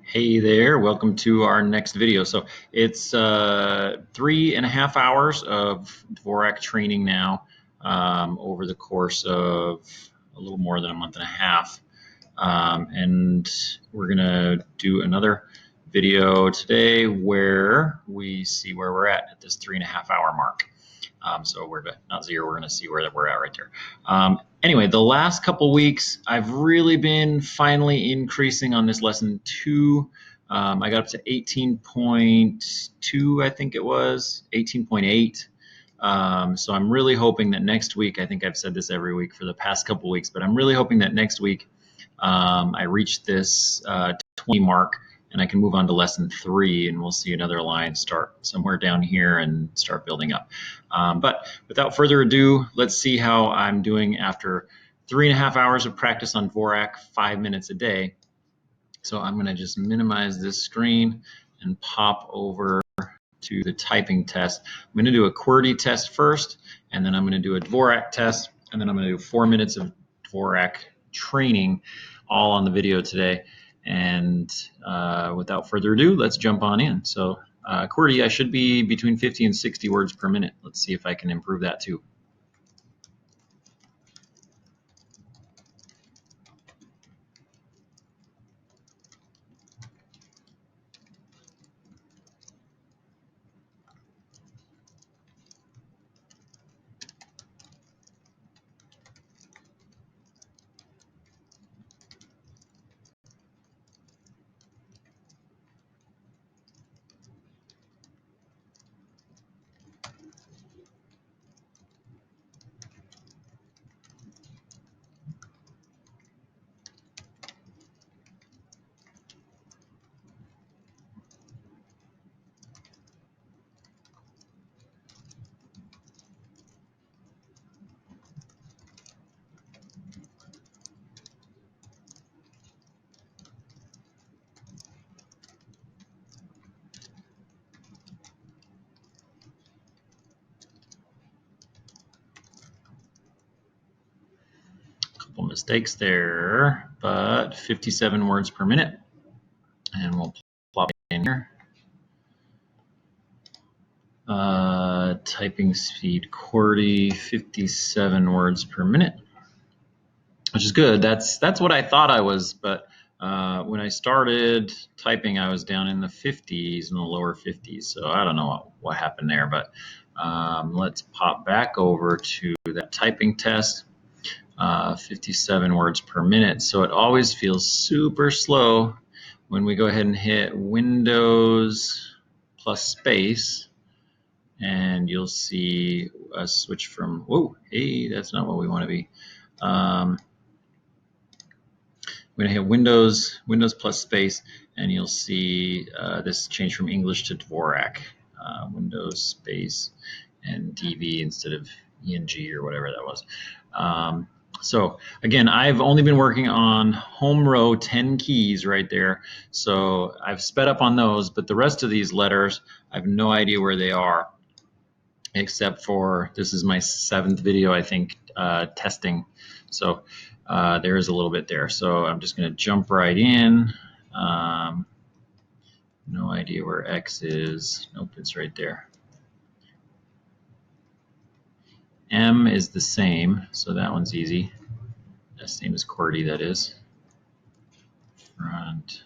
Hey there, welcome to our next video. So it's 3.5 hours of Dvorak training now over the course of a little more than a month and a half. And we're gonna do another video today where we see where we're at this 3.5 hour mark. So we're not zero, we're gonna see where we're at right there. Anyway, the last couple weeks, I've really been finally increasing on this lesson 2. I got up to 18.2, I think it was, 18.8. So I'm really hoping that next week, I think I've said this every week for the past couple weeks, but I'm really hoping that next week I reach this 20 mark and I can move on to lesson 3 and we'll see another line start somewhere down here and start building up. But without further ado, let's see how I'm doing after 3.5 hours of practice on Dvorak, 5 minutes a day. So I'm going to just minimize this screen and pop over to the typing test. I'm going to do a Qwerty test first, and then I'm going to do a Dvorak test, and then I'm going to do 4 minutes of Dvorak training all on the video today. And without further ado, let's jump on in. So Qwerty, I should be between 50 and 60 words per minute. Let's see if I can improve that too. Couple mistakes there, but 57 words per minute. And we'll plop it in here. Typing speed Qwerty, 57 words per minute, which is good. That's what I thought I was, but when I started typing, I was down in the 50s, in the lower 50s. So I don't know what happened there, but let's pop back over to that typing test. 57 words per minute. So it always feels super slow when we go ahead and hit Windows plus space, and you'll see a switch from, whoa, hey, that's not what we want to be. We're going to hit Windows plus space, and you'll see this change from English to Dvorak. Windows space and DV instead of ENG or whatever that was. So again, I've only been working on home row 10 keys right there. So I've sped up on those, but the rest of these letters, I have no idea where they are, except for this is my 7th video, I think, testing. So there is a little bit there. So I'm just going to jump right in. No idea where X is. Nope, it's right there. M is the same, so that one's easy. The same as Qwerty, that is. Front.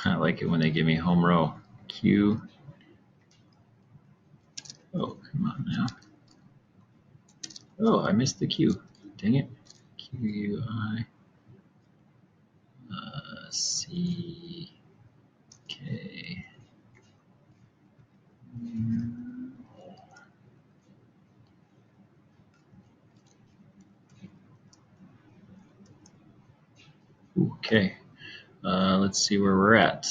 I like it when they give me home row. Q. Oh, come on now. Oh, I missed the Q. Dang it. Q, I, C, K. Okay. Let's see where we're at.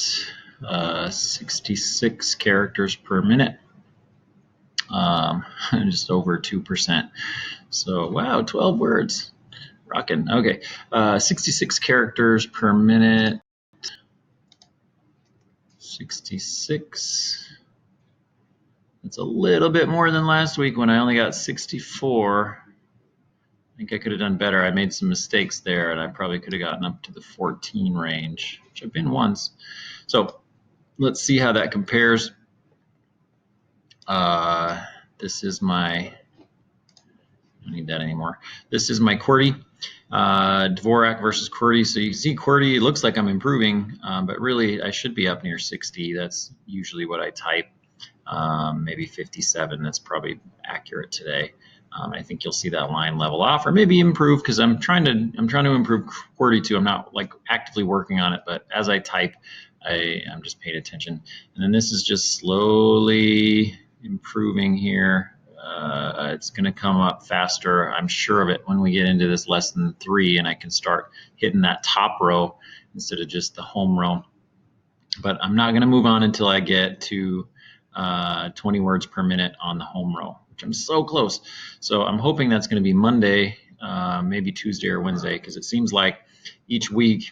66 characters per minute. Just over 2%. So, wow, 12 words. Rocking. Okay. 66 characters per minute. 66. It's a little bit more than last week when I only got 64. I think I could have done better. I made some mistakes there, and I probably could have gotten up to the 14 range, which I've been once. So let's see how that compares. This is my, I don't need that anymore. This is my Qwerty, Dvorak versus Qwerty. So you can see Qwerty, it looks like I'm improving, but really I should be up near 60. That's usually what I type. Maybe 57. That's probably accurate today. I think you'll see that line level off, or maybe improve, because I'm trying to improve Qwerty too. I'm not like actively working on it, but as I type, I'm just paying attention. And then this is just slowly improving here. It's going to come up faster. I'm sure of it when we get into this less than 3, and I can start hitting that top row instead of just the home row. But I'm not going to move on until I get to 20 words per minute on the home row, which I'm so close. So I'm hoping that's going to be Monday, maybe Tuesday or Wednesday, because it seems like each week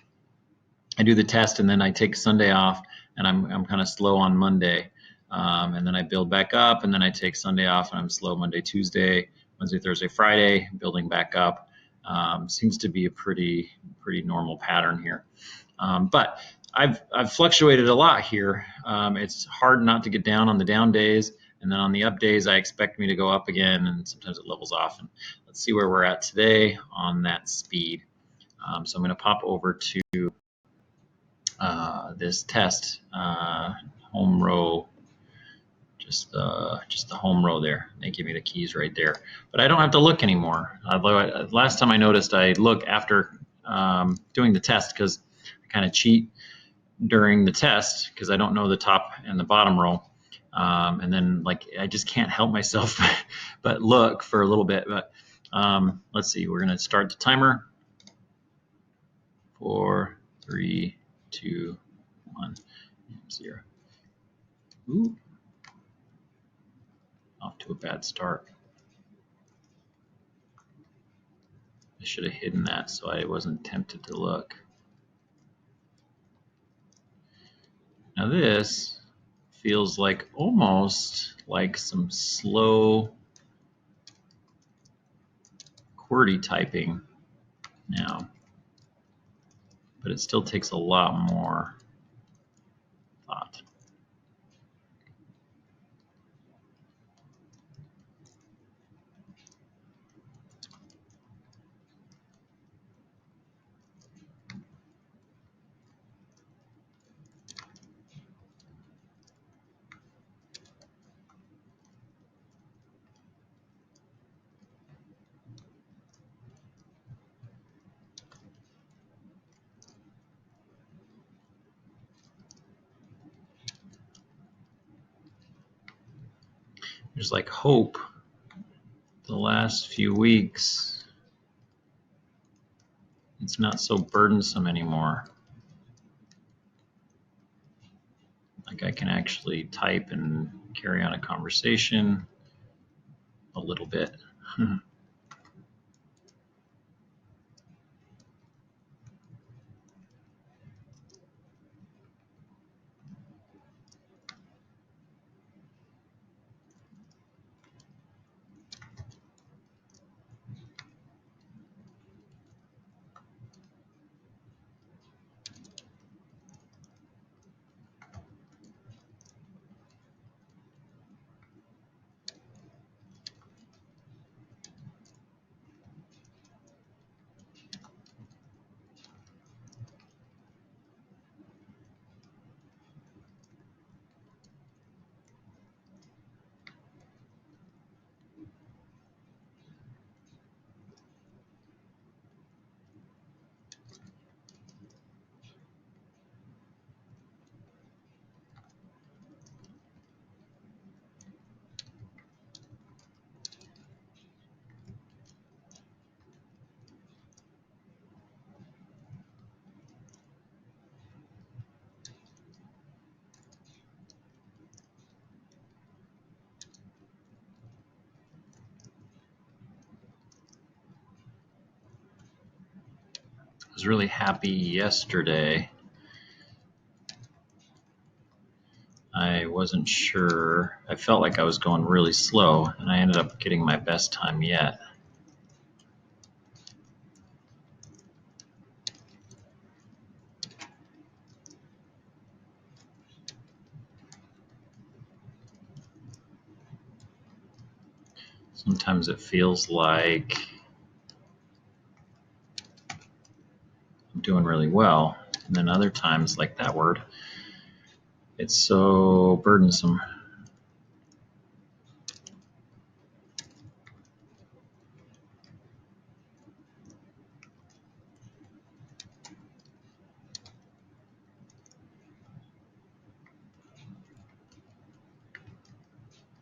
I do the test and then I take Sunday off, and I'm kind of slow on Monday, and then I build back up, and then I take Sunday off and I'm slow Monday, Tuesday, Wednesday, Thursday, Friday, building back up. Seems to be a pretty normal pattern here, but I've fluctuated a lot here. It's hard not to get down on the down days, and then on the up days, I expect me to go up again, and sometimes it levels off. And let's see where we're at today on that speed. So I'm going to pop over to this test, home row, just the home row there. They give me the keys right there, but I don't have to look anymore. Last time I noticed I look after doing the test, because I kind of cheat during the test because I don't know the top and the bottom row, and then like I just can't help myself but look for a little bit. But let's see, we're gonna start the timer. 4, 3, 2, 1, 0. Ooh, off to a bad start. I should have hidden that so I wasn't tempted to look. Now this feels like almost like some slow QWERTY typing now, but it still takes a lot more thought. There's like hope. The last few weeks, it's not so burdensome anymore. Like I can actually type and carry on a conversation a little bit. was really happy yesterday. I wasn't sure. I felt like I was going really slow, and I ended up getting my best time yet. Sometimes it feels like I'm doing really well, and then other times, like that word, it's so burdensome.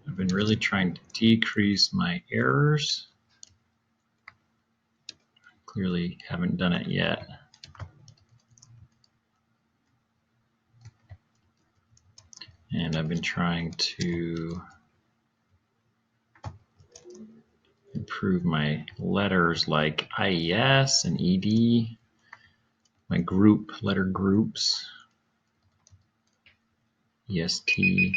I've been really trying to decrease my errors. Clearly haven't done it yet. And I've been trying to improve my letters like IES and ED, my letter groups, EST.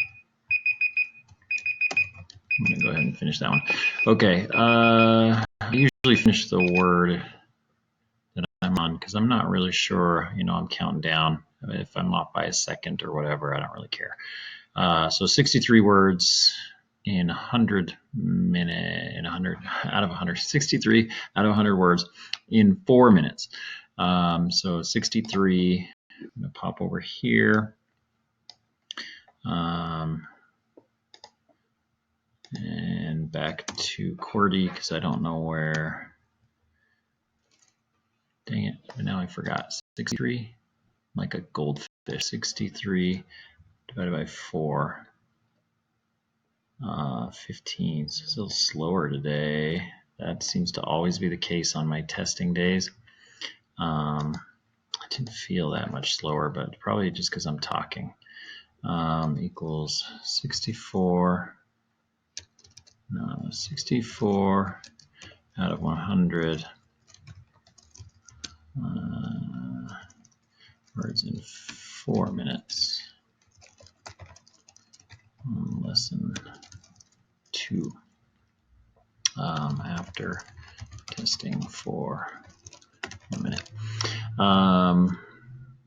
I'm going to go ahead and finish that one. Okay, I usually finish the word that I'm on because I'm not really sure, I'm counting down. If I'm off by a second or whatever, I don't really care. So 63 words in 100 minutes, in 100 out of 100, 63 out of 100 words in 4 minutes. So 63, I'm going to pop over here. And back to Qwerty because I don't know where. Dang it, now I forgot. 63, like a goldfish. 63 divided by 4. 15, so it's a little slower today. That seems to always be the case on my testing days. I didn't feel that much slower, but probably just because I'm talking. Equals 64. No, 64 out of 100 words in 4 minutes. Lesson 2. After testing for 1 minute.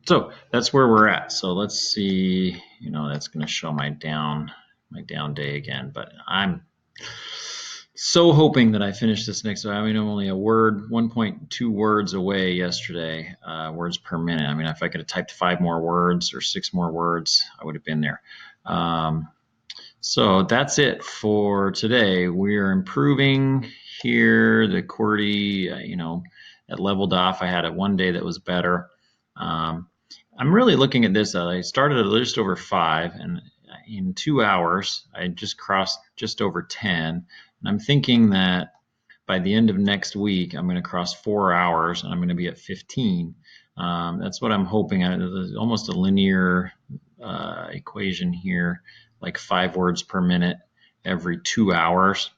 So that's where we're at. So let's see, that's going to show my down day again, but I'm so hoping that I finish this next. I mean, I'm only 1.2 words away yesterday, words per minute. I mean, if I could have typed 5 more words or 6 more words, I would have been there. So that's it for today. We're improving here. The Qwerty, it leveled off. I had one day that was better. I'm really looking at this. I started at just over 5, and in 2 hours, I just crossed just over 10. And I'm thinking that by the end of next week, I'm going to cross 4 hours, and I'm going to be at 15. That's what I'm hoping. There's almost a linear equation here, like 5 words per minute every 2 hours,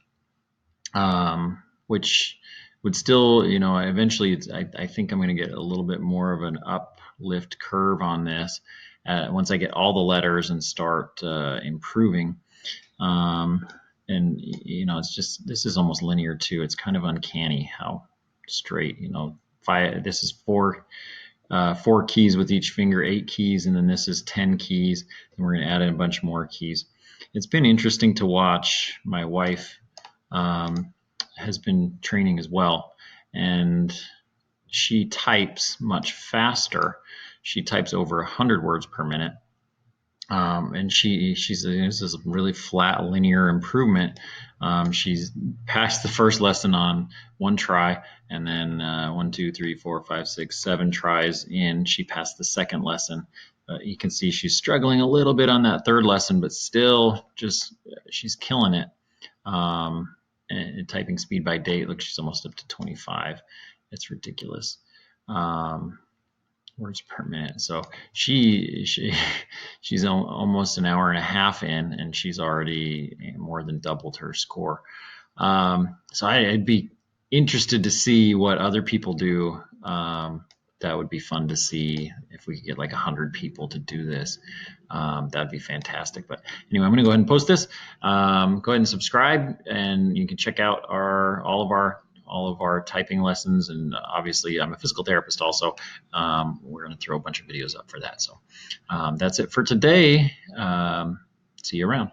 which would still, eventually I think I'm going to get a little bit more of an uplift curve on this once I get all the letters and start improving. And, it's just, this is almost linear too. It's kind of uncanny how straight, this is 4 keys with each finger, 8 keys, and then this is 10 keys, and we're going to add in a bunch more keys. It's been interesting to watch. My wife has been training as well, and she types much faster. She types over 100 words per minute, and she's this is a really flat linear improvement. She's passed the first lesson on 1 try, and then 1, 2, 3, 4, 5, 6, 7 tries in, she passed the second lesson. You can see she's struggling a little bit on that 3rd lesson, but still just she's killing it. And typing speed by date, look, she's almost up to 25. It's ridiculous. Words per minute. So she's almost an hour and a half in, and she's already more than doubled her score. So I'd be interested to see what other people do that would be fun to see if we could get like 100 people to do this. That'd be fantastic. But anyway, I'm going to go ahead and post this. Go ahead and subscribe, and you can check out all of our typing lessons. And obviously, I'm a physical therapist also. We're going to throw a bunch of videos up for that. So that's it for today. See you around.